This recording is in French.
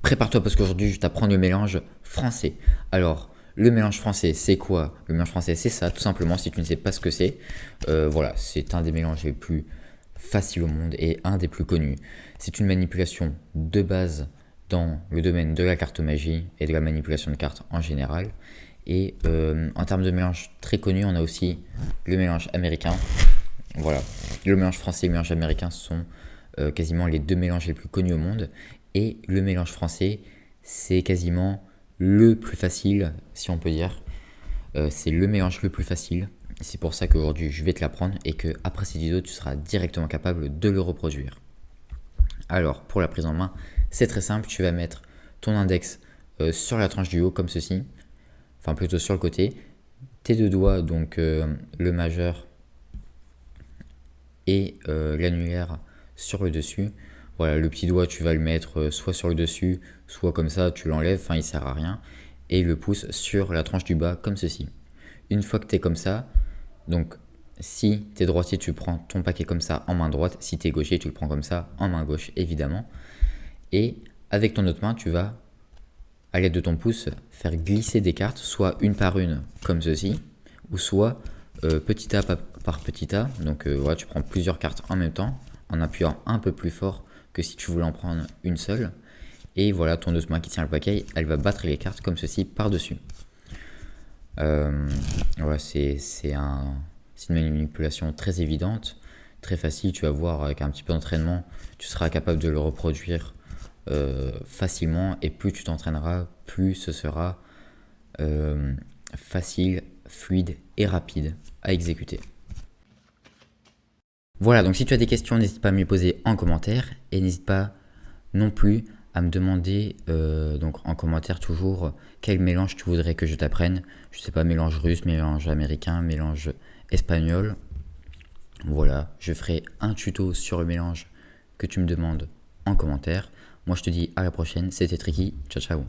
Prépare-toi parce qu'aujourd'hui, je vais t'apprendre le mélange français. Alors, le mélange français, c'est quoi? Le mélange français, c'est ça, tout simplement, si tu ne sais pas ce que c'est. Voilà, c'est un des mélanges les plus faciles au monde et un des plus connus. C'est une manipulation de base dans le domaine de la cartomagie et de la manipulation de cartes en général. Et en termes de mélange très connu, on a aussi le mélange américain. Voilà, le mélange français et le mélange américain sont quasiment les deux mélanges les plus connus au monde. Et le mélange français, c'est quasiment le plus facile, si on peut dire. C'est le mélange le plus facile. C'est pour ça qu'aujourd'hui, je vais te l'apprendre et que après cette vidéo, tu seras directement capable de le reproduire. Alors, pour la prise en main, c'est très simple. Tu vas mettre ton index sur la tranche du haut, comme ceci. Enfin, plutôt sur le côté. Tes deux doigts, donc le majeur et l'annulaire sur le dessus. Voilà, le petit doigt, tu vas le mettre soit sur le dessus, soit comme ça, tu l'enlèves, enfin il sert à rien. Et le pouce sur la tranche du bas, comme ceci. Une fois que tu es comme ça, donc si tu es droitier, tu prends ton paquet comme ça en main droite. Si tu es gaucher, tu le prends comme ça en main gauche, évidemment. Et avec ton autre main, tu vas, à l'aide de ton pouce, faire glisser des cartes, soit une par une, comme ceci, ou soit petit A par petit A. Donc voilà, tu prends plusieurs cartes en même temps, en appuyant un peu plus fort que si tu voulais en prendre une seule. Et voilà, ton autre main qui tient le paquet, elle va battre les cartes comme ceci par-dessus. Ouais, c'est une manipulation très évidente, très facile. Tu vas voir, avec un petit peu d'entraînement, tu seras capable de le reproduire facilement. Et plus tu t'entraîneras, plus ce sera facile, fluide et rapide à exécuter. Voilà, donc si tu as des questions, n'hésite pas à me les poser en commentaire et n'hésite pas non plus à me demander donc en commentaire toujours quel mélange tu voudrais que je t'apprenne. Je sais pas, mélange russe, mélange américain, mélange espagnol. Voilà, je ferai un tuto sur le mélange que tu me demandes en commentaire. Moi je te dis à la prochaine, c'était Tricky, ciao ciao.